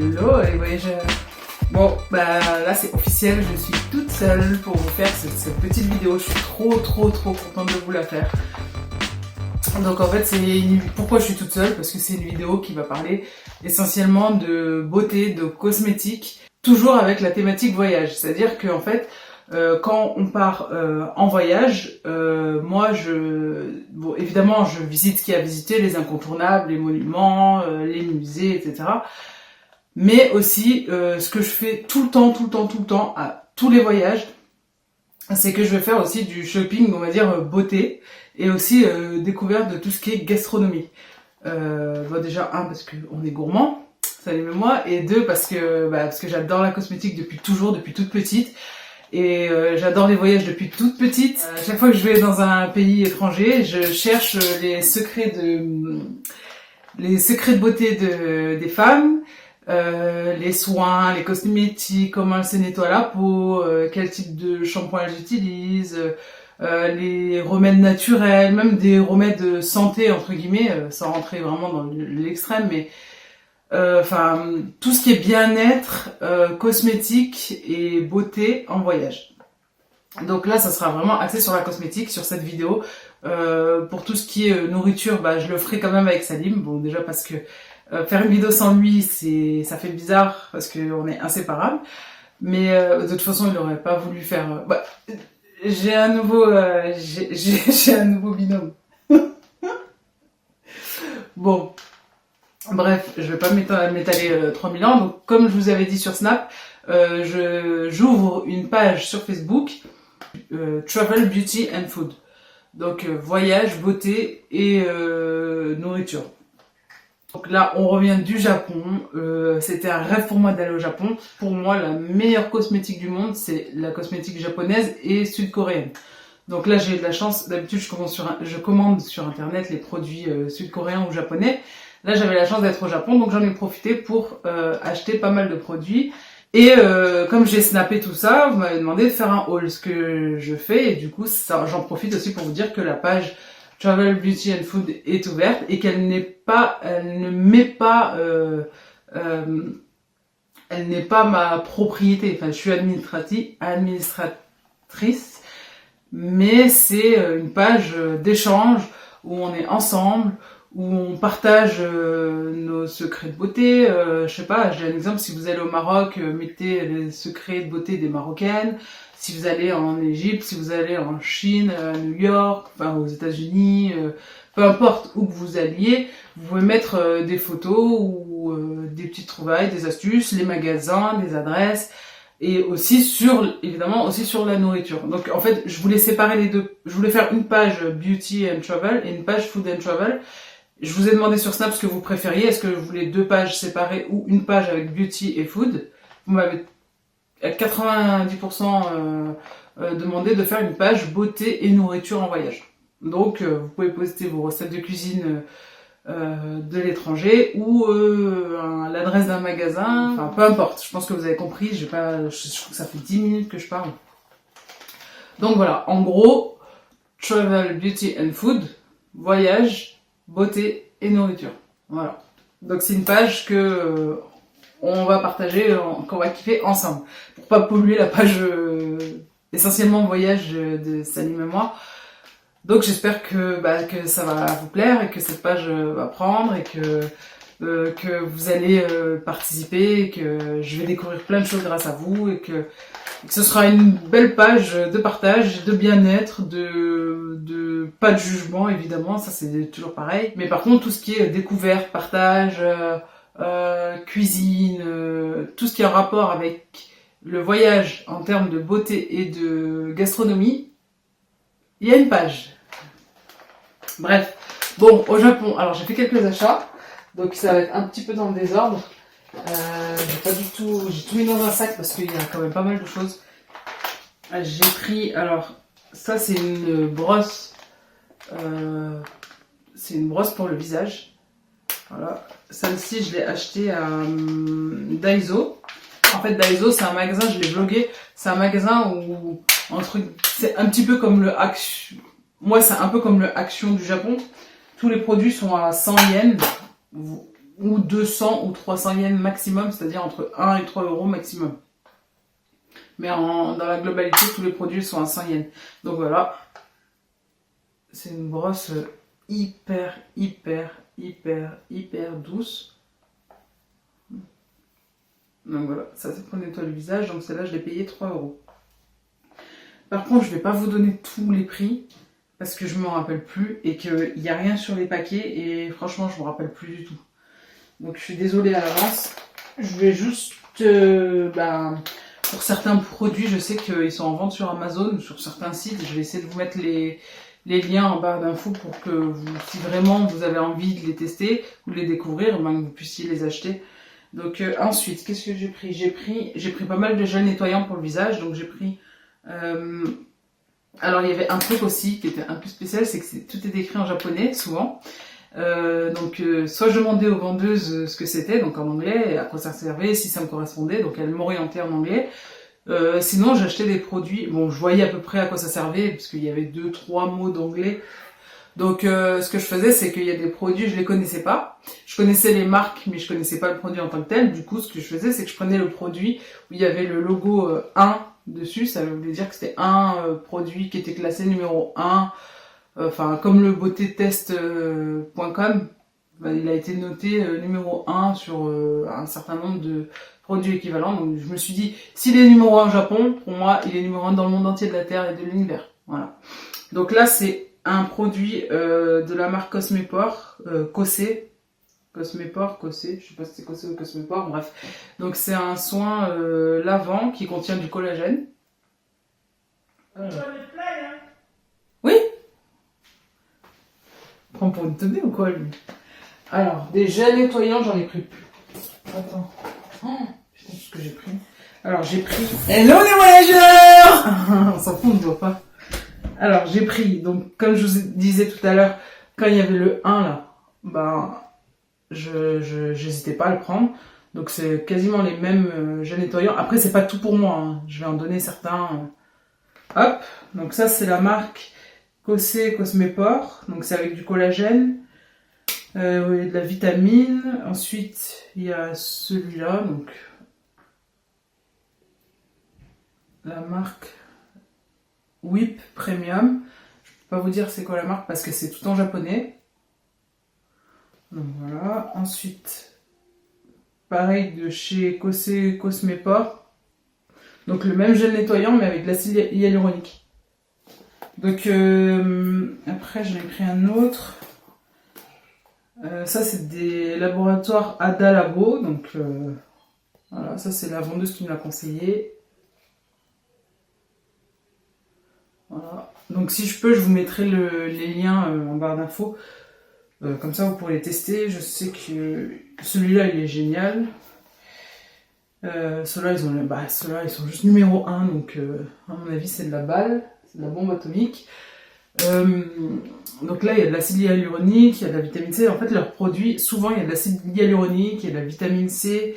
Hello les voyageurs. Bon, bah là c'est officiel, je suis toute seule pour vous faire cette petite vidéo. Je suis trop contente de vous la faire. Donc en fait, pourquoi je suis toute seule? Parce que c'est une vidéo qui va parler essentiellement de beauté, de cosmétiques, toujours avec la thématique voyage. C'est-à-dire que en fait, quand on part en voyage, moi bon, évidemment je visite ce qu'il y a à visiter, les incontournables, les monuments, les musées, etc. Mais aussi ce que je fais tout le temps à tous les voyages, c'est que je vais faire aussi du shopping, on va dire beauté, et aussi découverte de tout ce qui est gastronomie. Bon, déjà parce qu'on est gourmand, Salim et moi, et deux parce que j'adore la cosmétique depuis toute petite. Et j'adore les voyages depuis toute petite. Chaque fois que je vais dans un pays étranger, je cherche les secrets de beauté des femmes, les soins, les cosmétiques, comment elles se nettoient la peau, quel type de shampoing elles utilisent, les remèdes naturels, même des remèdes de santé entre guillemets, sans rentrer vraiment dans l'extrême, mais enfin tout ce qui est bien-être, cosmétique et beauté en voyage. Donc là ça sera vraiment axé sur la cosmétique sur cette vidéo. Pour tout ce qui est nourriture, je le ferai quand même avec Salim. Bon, déjà parce que faire une vidéo sans lui ça fait bizarre parce qu'on est inséparables, mais de toute façon il n'aurait pas voulu faire j'ai un nouveau binôme. Bon, bref, je vais pas m'étaler 3000 ans. Donc, comme je vous avais dit sur Snap, j'ouvre une page sur Facebook, Travel, Beauty and Food. Donc, voyage, beauté et nourriture. Donc là, on revient du Japon. C'était un rêve pour moi d'aller au Japon. Pour moi, la meilleure cosmétique du monde, c'est la cosmétique japonaise et sud-coréenne. Donc là, j'ai eu de la chance. D'habitude, je commande sur Internet les produits sud-coréens ou japonais. Là, j'avais la chance d'être au Japon, donc j'en ai profité pour acheter pas mal de produits. Et comme j'ai snappé tout ça, vous m'avez demandé de faire un haul, ce que je fais. Et du coup, j'en profite aussi pour vous dire que la page Travel, Beauty and Food est ouverte et qu'elle n'est pas ma propriété. Enfin, je suis administratrice, mais c'est une page d'échange où on est ensemble, où on partage nos secrets de beauté. Je sais pas, j'ai un exemple, si vous allez au Maroc, mettez les secrets de beauté des Marocaines. Si vous allez en Égypte, si vous allez en Chine, à New York, enfin aux États-Unis, peu importe où que vous alliez, vous pouvez mettre des photos ou des petites trouvailles, des astuces, les magasins, les adresses, et aussi évidemment aussi sur la nourriture. Donc en fait, je voulais séparer les deux. Je voulais faire une page Beauty and Travel et une page Food and Travel. Je vous ai demandé sur Snap ce que vous préfériez. Est-ce que vous voulez deux pages séparées ou une page avec Beauty et Food? Vous m'avez à 90% demandé de faire une page beauté et nourriture en voyage. Donc vous pouvez poster vos recettes de cuisine de l'étranger ou l'adresse d'un magasin, enfin peu importe, je pense que vous avez compris, je crois que ça fait 10 minutes que je parle. Donc voilà, en gros, Travel, Beauty and Food, voyage, beauté et nourriture. Voilà. Donc c'est une page que on va partager, qu'on va kiffer ensemble. Pour pas polluer la page essentiellement voyage de Salim et moi. Donc j'espère que ça va vous plaire et que cette page va prendre et que vous allez participer et que je vais découvrir plein de choses grâce à vous et que ce sera une belle page de partage, de bien-être, de pas de jugement évidemment, ça c'est toujours pareil. Mais par contre tout ce qui est découverte, partage, cuisine, tout ce qui est en rapport avec le voyage en termes de beauté et de gastronomie, il y a une page. Bref, bon, au Japon, alors j'ai fait quelques achats, donc ça va être un petit peu dans le désordre. J'ai tout mis dans un sac parce qu'il y a quand même pas mal de choses. J'ai pris, alors ça c'est une brosse, pour le visage. Voilà, celle-ci je l'ai achetée à Daiso. En fait Daiso c'est un magasin, je l'ai vlogué, c'est un magasin où c'est un petit peu comme le Action. Moi c'est un peu comme le Action du Japon. Tous les produits sont à 100 yens. ou 200 ou 300 yens maximum, c'est-à-dire entre 1 et 3 euros maximum. Mais dans la globalité, tous les produits sont à 100 yens. Donc voilà, c'est une brosse hyper douce. Donc voilà, ça c'est pour nettoyer le visage, donc celle-là je l'ai payé 3 euros. Par contre, je ne vais pas vous donner tous les prix, parce que je ne me rappelle plus, et qu'il n'y a rien sur les paquets, et franchement je ne me rappelle plus du tout. Donc je suis désolée à l'avance. Je vais juste... pour certains produits, je sais qu'ils sont en vente sur Amazon, ou sur certains sites, je vais essayer de vous mettre les liens en barre d'infos pour que vous, si vraiment vous avez envie de les tester ou de les découvrir, que vous puissiez les acheter. Donc ensuite, qu'est-ce que j'ai pris? J'ai pris pas mal de gel nettoyant pour le visage, donc j'ai pris... alors il y avait un truc aussi qui était un peu spécial, c'est que tout est écrit en japonais, souvent. Soit je demandais aux vendeuses ce que c'était, donc en anglais, à quoi ça servait, si ça me correspondait, donc elles m'orientaient en anglais. Sinon j'achetais des produits, bon je voyais à peu près à quoi ça servait, parce qu'il y avait 2-3 mots d'anglais. Donc ce que je faisais, c'est qu'il y a des produits, je les connaissais pas. Je connaissais les marques, mais je connaissais pas le produit en tant que tel. Du coup, ce que je faisais, c'est que je prenais le produit où il y avait le logo 1 dessus. Ça voulait dire que c'était un produit qui était classé numéro 1. Enfin, comme le beautétest.com, il a été noté numéro 1 sur un certain nombre de produits équivalents. Donc je me suis dit, s'il est numéro 1 au Japon, pour moi, il est numéro 1 dans le monde entier de la Terre et de l'univers. Voilà. Donc là, c'est un produit de la marque Cosmepore, Cosé, je sais pas si c'est Cosé ou Cosmepore, bref. Donc c'est un soin lavant qui contient du collagène. Oui. Prends pour une teubée ou quoi, lui? Alors, des gels nettoyants, j'en ai pris plus. Attends. Oh, putain, ce que j'ai pris. Alors, j'ai pris... Hello les voyageurs. On s'en fout, on ne voit pas. Alors, j'ai pris, donc, comme je vous disais tout à l'heure, quand il y avait le 1, là, j'hésitais pas à le prendre. Donc, c'est quasiment les mêmes gels nettoyants. Après, c'est pas tout pour moi, hein. Je vais en donner certains. Hop. Donc, ça, c'est la marque Cosé Cosmepore. Donc, c'est avec du collagène. De la vitamine. Ensuite, il y a celui-là, donc la marque Whip Premium. Je peux pas vous dire c'est quoi la marque parce que c'est tout en japonais. Donc voilà. Ensuite, pareil de chez Cosé Cosmepore. Donc le même gel nettoyant mais avec de l'acide hyaluronique. Donc après j'en ai pris un autre. Ça c'est des laboratoires Ada Labo, donc voilà, ça c'est la vendeuse qui me l'a conseillé. Voilà. Donc si je peux, je vous mettrai les liens en barre d'infos, comme ça vous pourrez les tester. Je sais que celui-là il est génial. Ceux-là ils sont juste numéro 1, donc à mon avis c'est de la balle, c'est de la bombe atomique. Donc là il y a de l'acide hyaluronique, il y a de la vitamine C. En fait leurs produits, souvent il y a de l'acide hyaluronique, il y a de la vitamine C,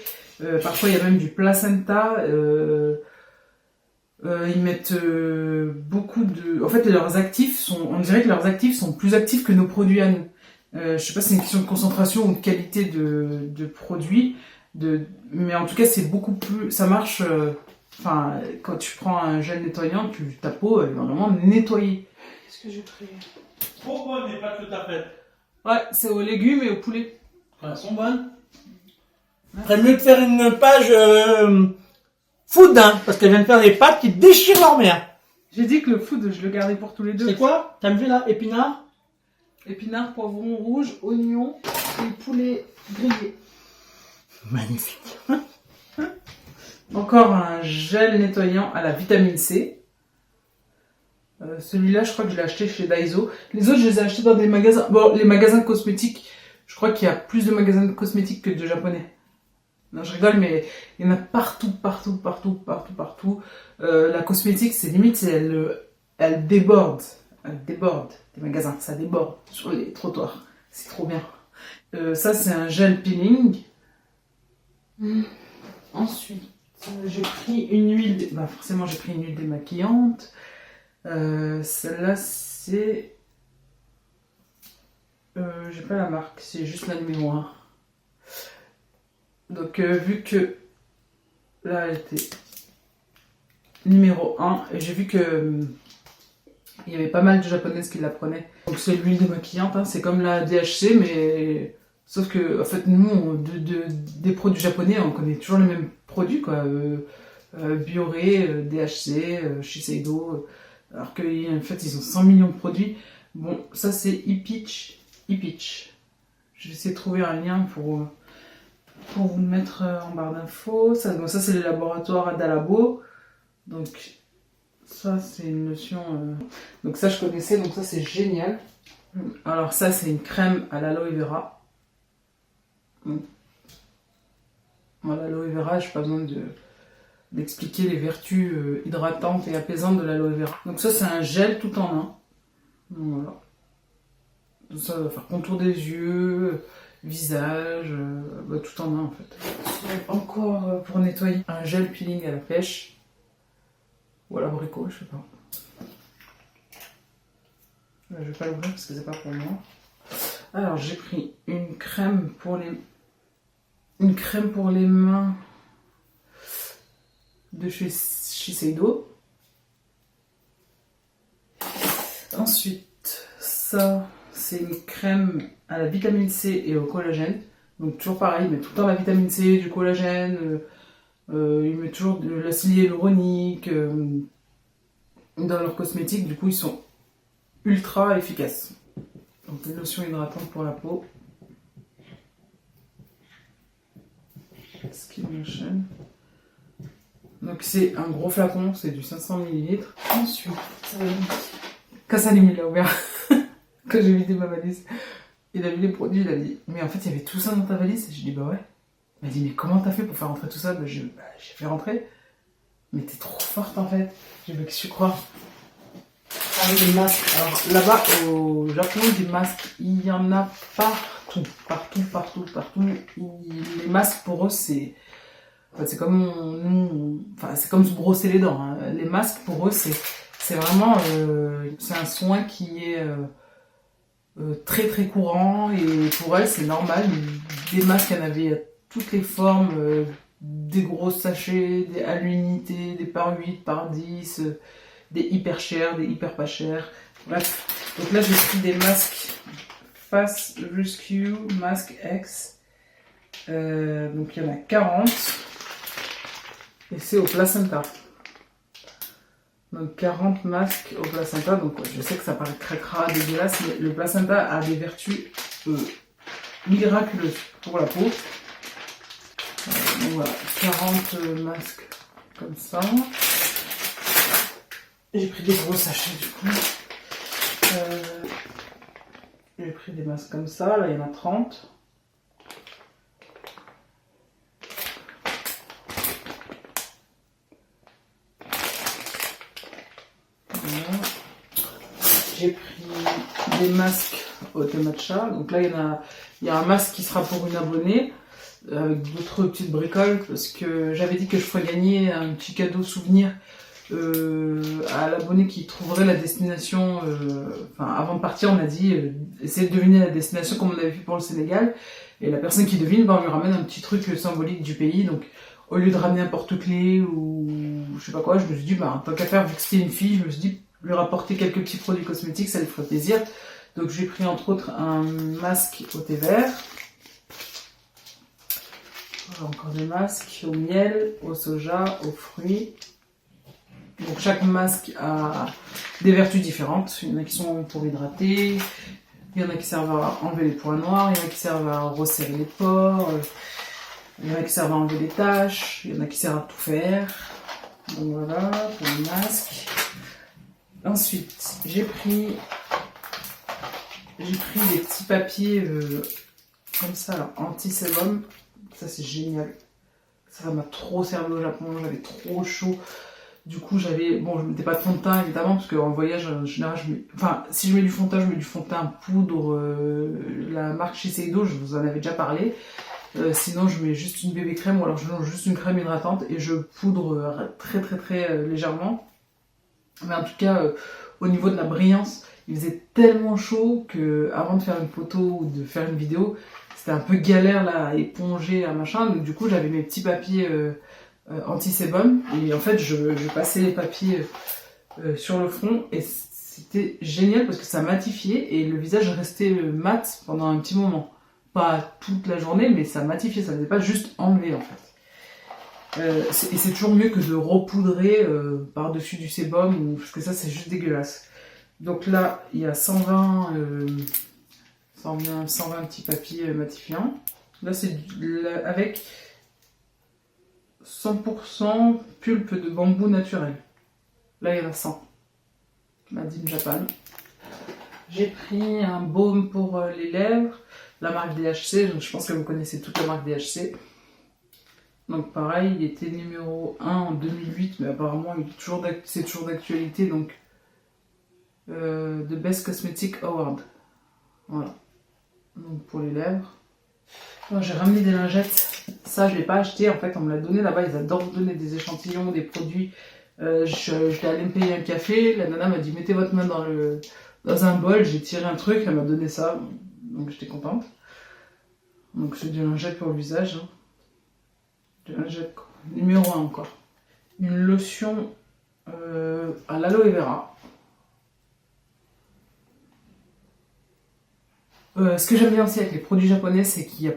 parfois il y a même du placenta. Ils mettent beaucoup de... En fait leurs actifs sont... On dirait que leurs actifs sont plus actifs que nos produits à nous. Je sais pas si c'est une question de concentration ou de qualité de produits, mais en tout cas c'est beaucoup plus... Ça marche... Enfin, quand tu prends un gel nettoyant, ta peau elle est vraiment nettoyée. Qu'est-ce que j'ai pris? Pourquoi on n'est pas tout à fait? Ouais, c'est aux légumes et au poulet. Elles sont bonnes. Ferait mieux de faire une page food, hein, parce qu'elle vient de faire des pâtes qui déchirent leur mère. J'ai dit que le food, je le gardais pour tous les deux. C'est quoi? T'as vu là? Épinards? Épinards, poivrons rouges, oignons et poulet grillé. Magnifique. Encore un gel nettoyant à la vitamine C. Celui-là, je crois que je l'ai acheté chez Daiso. Les autres, je les ai achetés dans des magasins. Bon, les magasins de cosmétiques, je crois qu'il y a plus de magasins de cosmétiques que de japonais. Non, je rigole, mais il y en a partout. La cosmétique, c'est limite, elle déborde. Elle déborde des magasins, ça déborde sur les trottoirs. C'est trop bien. Ça, c'est un gel peeling. Ensuite, j'ai pris une huile... forcément, j'ai pris une huile démaquillante. Celle-là, c'est... j'ai pas la marque, c'est juste la numéro 1. Donc vu que là elle était numéro 1, et j'ai vu que il y avait pas mal de japonaises qui la prenaient. Donc c'est l'huile démaquillante, hein, c'est comme la DHC, mais sauf que en fait nous, des produits japonais, on connaît toujours les mêmes produits, quoi. Bioré, DHC, Shiseido, alors qu'en fait ils ont 100 millions de produits. Bon, ça c'est e-peach. Je vais essayer de trouver un lien pour vous le mettre en barre d'infos. Ça c'est le laboratoire Adalabo. Donc ça c'est une notion... Donc ça je connaissais, donc ça c'est génial. Alors ça c'est une crème à l'aloe vera. Voilà, l'aloe vera, je n'ai pas besoin d'expliquer les vertus hydratantes et apaisantes de l'aloe vera. Donc ça c'est un gel tout en un. Donc voilà. Ça va faire contour des yeux, visage, tout en un en fait. Encore pour nettoyer, un gel peeling à la pêche. Ou à l'abricot, je sais pas. Là, je vais pas l'ouvrir parce que c'est pas pour moi. Alors j'ai pris une crème pour les mains de chez Shiseido. Ensuite, ça, c'est une crème à la vitamine C et au collagène. Donc toujours pareil, ils mettent tout le temps la vitamine C, du collagène, ils mettent toujours de l'acide hyaluronique dans leurs cosmétiques. Du coup, ils sont ultra efficaces. Donc une lotion hydratante pour la peau. Skin Lotion. Donc c'est un gros flacon, c'est du 500 ml. Ensuite, quand Salim il l'a ouvert, quand j'ai vidé ma valise, il a vu les produits, il a dit mais en fait il y avait tout ça dans ta valise. Et je dis bah ouais. Il m'a dit mais comment t'as fait pour faire rentrer tout ça? J'ai fait rentrer. Mais t'es trop forte en fait. J'ai vu que tu crois. Ah oui, les masques. Alors là-bas au Japon, des masques, il y en a partout. Les masques pour eux c'est... Enfin, c'est comme c'est comme se brosser les dents. Hein. Les masques pour eux c'est vraiment c'est un soin qui est très très courant et pour elles c'est normal. Des masques, il y en avait à toutes les formes, des gros sachets, des à l'unité, des par 8, par 10, des hyper chers, des hyper pas chers. Bref, donc là j'ai pris des masques Face Rescue Mask X. Donc il y en a 40 et c'est au placenta. Donc 40 masques au placenta. Donc je sais que ça paraît cracra, dégueulasse, mais le placenta a des vertus miraculeuses pour la peau. Donc voilà, 40 masques comme ça. J'ai pris des gros sachets du coup. J'ai pris des masques comme ça, là il y en a 30. Voilà. J'ai pris des masques au thé matcha. Donc là il y a un masque qui sera pour une abonnée, avec d'autres petites bricoles, parce que j'avais dit que je ferais gagner un petit cadeau souvenir à l'abonné qui trouverait la destination. Avant de partir, on a dit essayez de deviner la destination comme on avait fait pour le Sénégal. Et la personne qui devine, on lui ramène un petit truc symbolique du pays. Donc au lieu de ramener un porte-clés ou je sais pas quoi, je me suis dit, tant qu'à faire, vu que c'était une fille, je me suis dit lui rapporter quelques petits produits cosmétiques, ça lui ferait plaisir. Donc j'ai pris entre autres un masque au thé vert. Voilà, encore des masques au miel, au soja, aux fruits. Donc chaque masque a des vertus différentes. Il y en a qui sont pour hydrater, il y en a qui servent à enlever les points noirs, il y en a qui servent à resserrer les pores, il y en a qui servent à enlever les taches, il y en a qui servent à tout faire. Donc voilà pour les masques. Ensuite j'ai pris des petits papiers comme ça là, anti-sébum. Ça c'est génial. Ça m'a trop servi au Japon, j'avais trop chaud. Du coup, je mettais pas de fond de teint évidemment, parce qu'en voyage, en général, si je mets du fond de teint, je mets du fond de teint poudre, la marque Shiseido, je vous en avais déjà parlé. Sinon, je mets juste une bébé crème, ou alors je mets juste une crème hydratante et je poudre très très très légèrement. Mais en tout cas, au niveau de la brillance, il faisait tellement chaud que avant de faire une photo ou de faire une vidéo, c'était un peu galère là à éponger, à machin. Donc du coup, j'avais mes petits papiers anti-sébum. Et en fait, je passais les papiers sur le front. Et c'était génial parce que ça matifiait. Et le visage restait mat pendant un petit moment. Pas toute la journée, mais ça matifiait. Ça faisait pas juste enlever en fait. Et c'est toujours mieux que de repoudrer par-dessus du sébum, parce que ça c'est juste dégueulasse. Donc là, il y a 120 petits papiers matifiants. Là, c'est avec 100% pulpe de bambou naturel. Là, il y en a 100. Made in Japan. J'ai pris un baume pour les lèvres, la marque DHC. Donc je pense que vous connaissez toute la marque DHC. Donc pareil, il était numéro 1 en 2008, mais apparemment c'est toujours d'actualité, donc The Best Cosmetic Award. Voilà. Donc pour les lèvres. Bon, j'ai ramené des lingettes. Ça, je ne l'ai pas acheté, en fait, on me l'a donné là-bas. Ils adorent donner des échantillons, des produits. J'étais allée me payer un café. La nana m'a dit mettez votre main dans un bol. J'ai tiré un truc, elle m'a donné ça. Donc j'étais contente. Donc c'est des lingettes pour le visage. Hein. Numéro 1 encore. Une lotion à l'aloe vera. Ce que j'aime bien aussi avec les produits japonais, c'est qu'il n'y a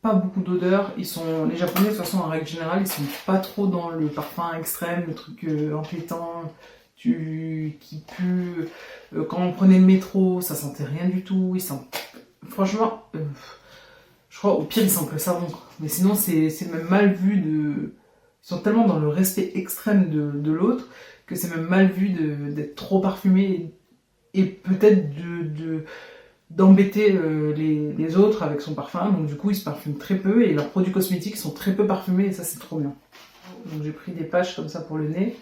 pas beaucoup d'odeur. Les japonais, de toute façon, en règle générale, ils sont pas trop dans le parfum extrême, le truc entêtant, qui pue. Quand on prenait le métro, ça sentait rien du tout. Franchement, je crois au pire ils sentent le savon. Mais sinon, c'est même mal vu de... Ils sont tellement dans le respect extrême de l'autre que c'est même mal vu d'être trop parfumé et peut-être d'embêter les autres avec son parfum. Donc du coup, ils se parfument très peu et leurs produits cosmétiques sont très peu parfumés et ça, c'est trop bien. Donc j'ai pris des patchs comme ça pour le nez.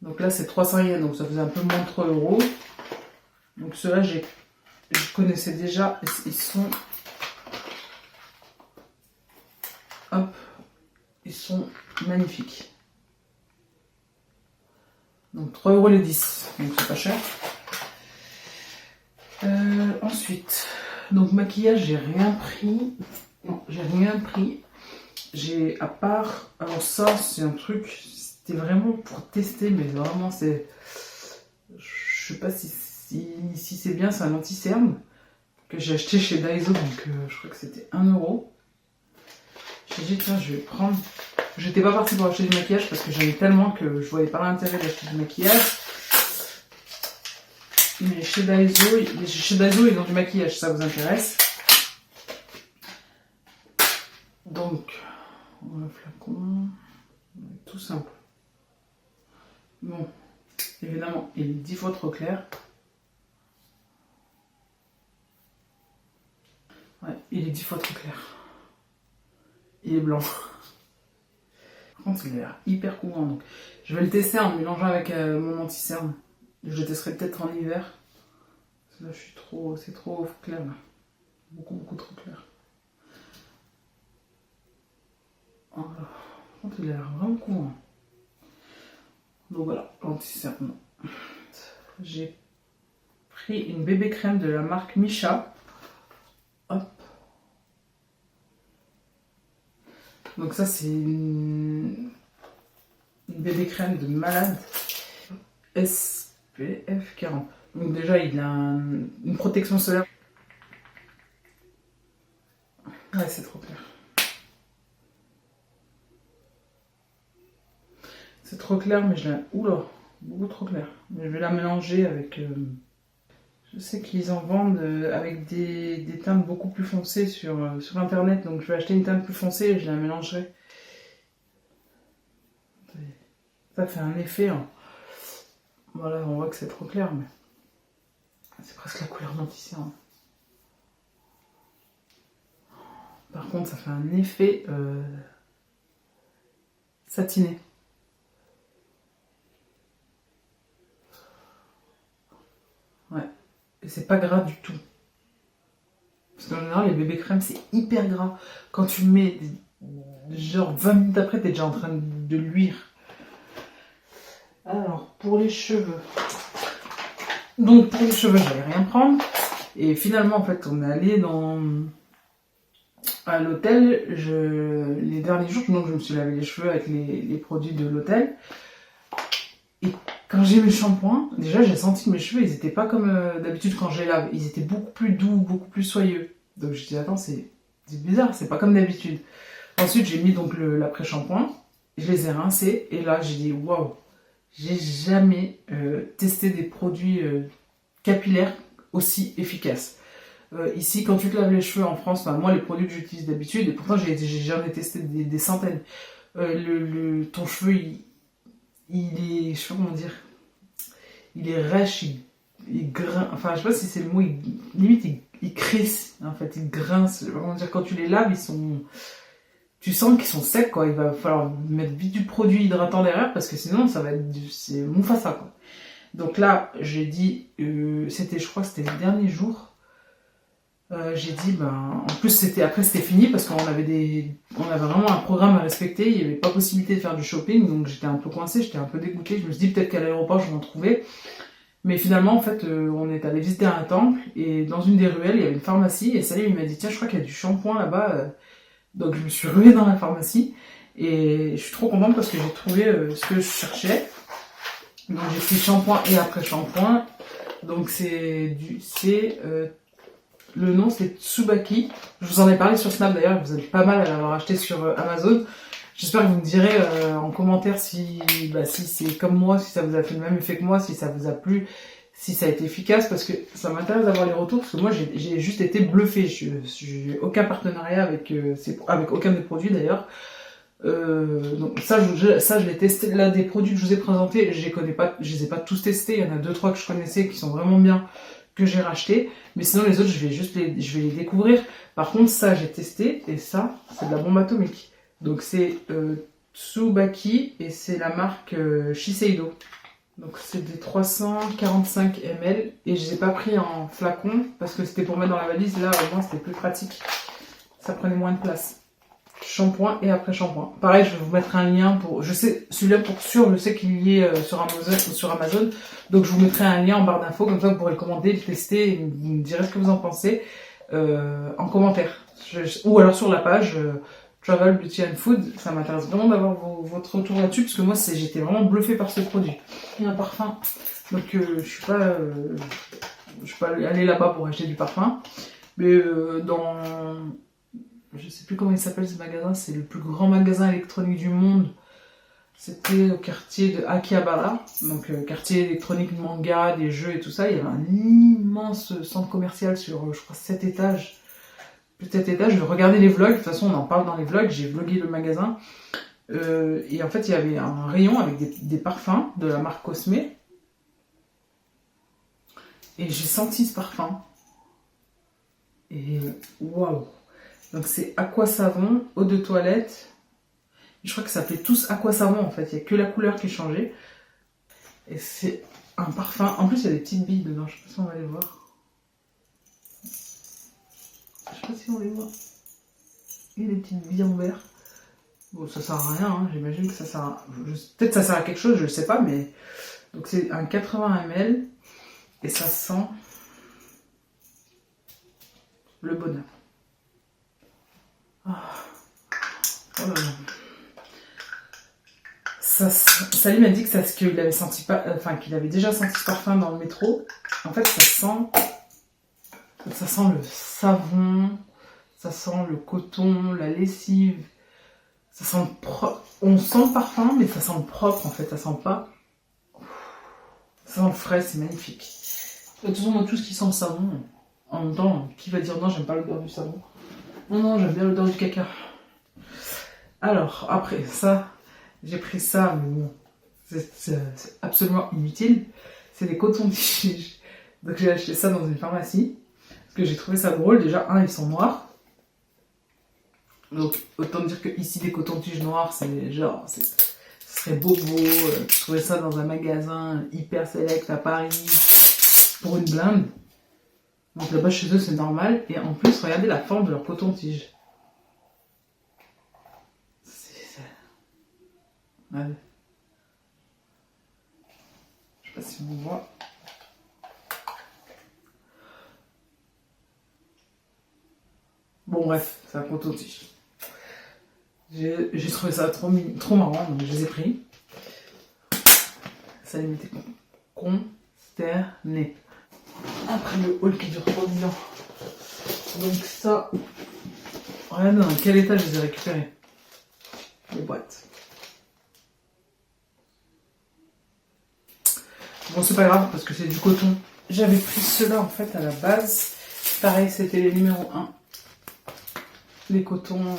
Donc là, c'est 300 yens, donc ça faisait un peu moins de 3 euros. Donc ceux-là, je connaissais déjà. Ils sont... Hop, ils sont magnifiques. Donc 3 € les 10, donc c'est pas cher. Ensuite, donc maquillage, j'ai rien pris. Non, j'ai rien pris. À part, alors ça, c'est un truc, c'était vraiment pour tester, mais vraiment, je sais pas si c'est bien, c'est un anti-cerne que j'ai acheté chez Daiso, donc je crois que c'était 1 €. J'ai dit, tiens, je vais prendre. J'étais pas partie pour acheter du maquillage parce que j'en ai tellement que je voyais pas l'intérêt d'acheter du maquillage. Mais chez Daiso, ils ont du maquillage, ça vous intéresse. Donc, le flacon, tout simple. Bon, évidemment, il est 10 fois trop clair. Ouais, il est 10 fois trop clair. Il est blanc. Par contre, il a l'air hyper couvrant. Donc, je vais le tester en mélangeant avec mon anti-cerne. Je le testerai peut-être en hiver. Là, c'est trop clair. Là. Beaucoup trop clair. Voilà. Par contre, il a l'air vraiment couvrant. Donc voilà, l'anti-cerne. J'ai pris une bébé crème de la marque Misha. Hop. Donc ça, c'est une bébé crème de malade. SPF 40. Donc déjà, il a une protection solaire. Ouais, c'est trop clair. C'est trop clair, mais oula, beaucoup trop clair. Mais je vais la mélanger avec... Je sais qu'ils en vendent avec des teintes beaucoup plus foncées sur internet, donc je vais acheter une teinte plus foncée et je la mélangerai. Ça fait un effet. Hein. Voilà, on voit que c'est trop clair, mais c'est presque la couleur d'anti-cerne. Par contre, ça fait un effet satiné. Ouais. Et c'est pas gras du tout. Parce qu'en général, les bébés crèmes, c'est hyper gras. Quand tu le mets, genre 20 minutes après, t'es déjà en train de luire. Alors, pour les cheveux. Donc, pour les cheveux, j'allais rien prendre. Et finalement, en fait, on est allé dans À l'hôtel, les derniers jours, donc je me suis lavé les cheveux avec les produits de l'hôtel. Et quand j'ai mis le shampoing, déjà j'ai senti que mes cheveux, ils étaient pas comme d'habitude quand je les lave. Ils étaient beaucoup plus doux, beaucoup plus soyeux. Donc je dis attends, c'est bizarre, c'est pas comme d'habitude. Ensuite j'ai mis donc l'après-shampoing, je les ai rincés et là j'ai dit waouh, j'ai jamais testé des produits capillaires aussi efficaces. Ici, quand tu te laves les cheveux en France, bah, moi les produits que j'utilise d'habitude, et pourtant j'en ai testé des centaines. Ton cheveu, il est, je sais pas comment dire, il est rêche, il grince, enfin je sais pas si c'est le mot, limite il crisse, en fait, il grince. Je sais pas comment dire, quand tu les laves, tu sens qu'ils sont secs, quoi. Il va falloir mettre vite du produit hydratant derrière parce que sinon ça va être c'est Mufasa, quoi. Donc là, j'ai dit, je crois que c'était le dernier jour. J'ai dit, ben, en plus c'était fini parce qu'on avait vraiment un programme à respecter, il n'y avait pas possibilité de faire du shopping, donc j'étais un peu coincée, j'étais un peu dégoûtée, je me suis dit peut-être qu'à l'aéroport je vais en trouver. Mais finalement, en fait, on est allé visiter un temple et dans une des ruelles, il y avait une pharmacie et Salim il m'a dit tiens, je crois qu'il y a du shampoing là-bas. Donc je me suis ruée dans la pharmacie et je suis trop contente parce que j'ai trouvé ce que je cherchais. Donc j'ai pris shampoing et après shampoing. Donc le nom c'est Tsubaki. Je vous en ai parlé sur Snap d'ailleurs, vous êtes pas mal à l'avoir acheté sur Amazon. J'espère que vous me direz en commentaire si c'est comme moi, si ça vous a fait le même effet que moi, si ça vous a plu, si ça a été efficace, parce que ça m'intéresse d'avoir les retours, parce que moi j'ai juste été bluffée. J'ai aucun partenariat avec aucun des produits d'ailleurs. Donc ça je l'ai testé. Là, des produits que je vous ai présentés, je les ai pas tous testés. Il y en a 2-3 que je connaissais qui sont vraiment bien, que j'ai racheté, mais sinon les autres je vais les découvrir. Par contre ça j'ai testé et ça c'est de la bombe atomique. Donc c'est Tsubaki et c'est la marque Shiseido. Donc c'est des 345 ml et je les ai pas pris en flacon parce que c'était pour mettre dans la valise. Là au moins c'était plus pratique, ça prenait moins de place. Shampoing et après shampoing. Pareil, je vais vous mettre un lien pour. Je sais, celui-là pour sûr, je sais qu'il y est sur Amazon. Donc je vous mettrai un lien en barre d'infos, comme ça vous pourrez le commander, le tester, et vous me direz ce que vous en pensez en commentaire. Ou alors sur la page Travel Beauty and Food. Ça m'intéresse vraiment d'avoir votre retour là-dessus, parce que moi j'étais vraiment bluffée par ce produit. Et un parfum. Donc je suis pas allée là-bas pour acheter du parfum. Mais je sais plus comment il s'appelle ce magasin, c'est le plus grand magasin électronique du monde. C'était au quartier de Akihabara, donc quartier électronique, manga, des jeux et tout ça. Il y avait un immense centre commercial sur, je crois, 7 étages. Plus de 7 étages, je regardais les vlogs, de toute façon on en parle dans les vlogs, j'ai vlogué le magasin. Et en fait il y avait un rayon avec des parfums de la marque Cosme. Et j'ai senti ce parfum. Et waouh! Donc c'est Aqua Savon, eau de toilette. Je crois que ça s'appelait tous Aqua Savon en fait. Il n'y a que la couleur qui est changée. Et c'est un parfum. En plus il y a des petites billes dedans. Je sais pas si on va les voir. Je sais pas si on les voit. Il y a des petites billes en verre. Bon, ça sert à rien. Hein. J'imagine que ça sert à... Peut-être ça sert à quelque chose, je ne sais pas. Mais donc c'est un 80 ml. Et ça sent le bonheur. Oh là là. Salim m'a dit que qu'il avait qu'il avait déjà senti ce parfum dans le métro. En fait, ça sent le savon, ça sent le coton, la lessive. Ça sent propre. On sent le parfum, mais ça sent le propre en fait. Ça sent pas. Ça sent le frais, c'est magnifique. De toute façon, moi, tout ce qui sent le savon, en même temps, qui va dire non, j'aime pas l'odeur du savon? Non, j'aime bien l'odeur du caca. Alors, après ça, j'ai pris ça, mais bon, c'est absolument inutile. C'est des cotons-tiges. Donc j'ai acheté ça dans une pharmacie. Parce que j'ai trouvé ça drôle. Déjà, ils sont noirs. Donc autant dire que ici, des cotons-tiges noirs, c'est genre, ce serait beau. Je trouvais ça dans un magasin hyper select à Paris pour une blinde. Donc là-bas, chez eux, c'est normal. Et en plus, regardez la forme de leur coton-tige. Allez. Je sais pas si vous voyez. Bon bref, c'est un coton-tige. J'ai trouvé ça trop marrant, donc je les ai pris. Ça les mettait consternés. Après le haul qui dure trop bien. Donc ça, regardez dans quel état je les ai récupérés. Les boîtes. Bon, c'est pas grave parce que c'est du coton. J'avais pris ceux-là en fait à la base. Pareil, c'était les numéros 1. Les cotons,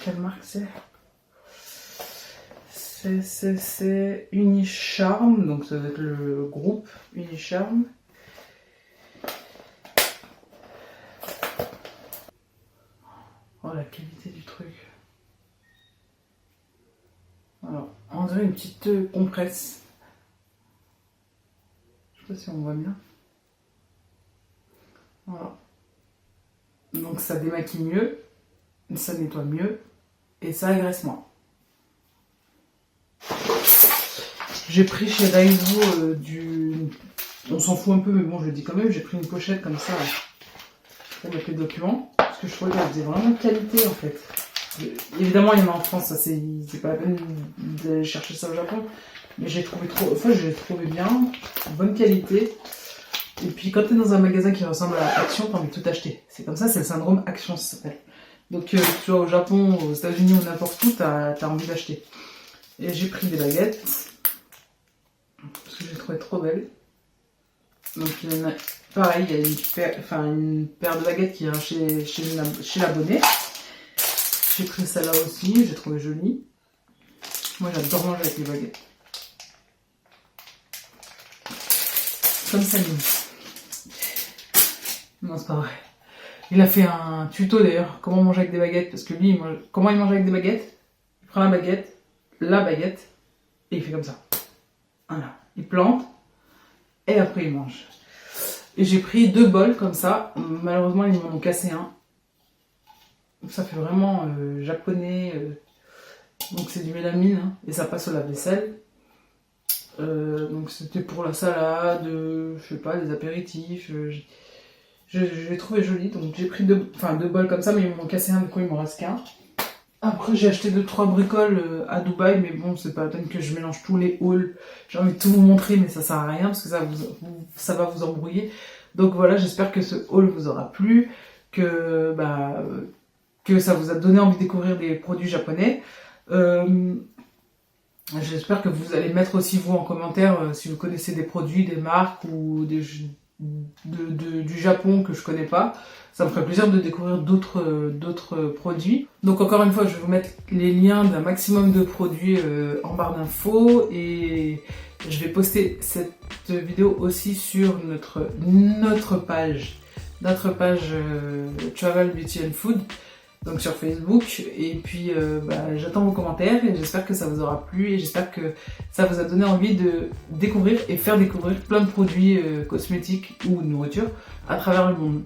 quelle marque c'est? C'est Unicharm, donc ça va être le groupe Unicharm. Oh, la qualité du truc. Alors, on dirait une petite compresse. Je sais pas si on voit bien. Voilà. Donc ça démaquille mieux, ça nettoie mieux et ça agresse moins. J'ai pris chez Daiso on s'en fout un peu, mais bon, je le dis quand même, j'ai pris une pochette comme ça pour mettre les documents, parce que je trouvais qu'elle faisait vraiment de qualité en fait. Évidemment, il y en a en France, ça c'est pas la peine d'aller chercher ça au Japon, mais j'ai trouvé j'ai trouvé bien, bonne qualité. Et puis quand t'es dans un magasin qui ressemble à Action, t'as envie de tout acheter. C'est comme ça, c'est le syndrome Action, ça s'appelle. Donc que tu sois au Japon, aux États-Unis ou n'importe où, t'as envie d'acheter. Et j'ai pris des baguettes, parce que j'ai trouvé trop belles. Donc il y en a, pareil, il y a une paire de baguettes qui est chez l'abonné. J'ai pris celle-là aussi, j'ai trouvé jolie. Moi j'adore manger avec les baguettes. Comme ça, non, c'est pas vrai. Il a fait un tuto d'ailleurs, comment manger avec des baguettes, parce que lui, comment il mange avec des baguettes? Il prend la baguette, et il fait comme ça. Voilà. Il plante, et après il mange. Et j'ai pris 2 bols comme ça. Malheureusement, ils m'en ont cassé un. Ça fait vraiment japonais. Donc c'est du mélamine, hein, et ça passe au lave-vaisselle. Donc c'était pour la salade, je sais pas, des apéritifs. Je l'ai trouvé joli, donc j'ai pris 2 bols comme ça, mais ils m'ont cassé un, du coup il m'en reste qu'un. Après j'ai acheté 2-3 bricoles à Dubaï, mais bon, c'est pas la peine que je mélange tous les hauls. J'ai envie de tout vous montrer, mais ça sert à rien parce que ça va vous embrouiller. Donc voilà, j'espère que ce haul vous aura plu, que ça vous a donné envie de découvrir des produits japonais. J'espère que vous allez mettre aussi vous en commentaire si vous connaissez des produits, des marques ou du Japon que je connais pas. Ça me ferait plaisir de découvrir d'autres produits. Donc encore une fois, je vais vous mettre les liens d'un maximum de produits en barre d'infos et je vais poster cette vidéo aussi sur notre page Travel Beauty and Food. Donc sur Facebook, et puis j'attends vos commentaires et j'espère que ça vous aura plu et j'espère que ça vous a donné envie de découvrir et faire découvrir plein de produits cosmétiques ou de nourriture à travers le monde.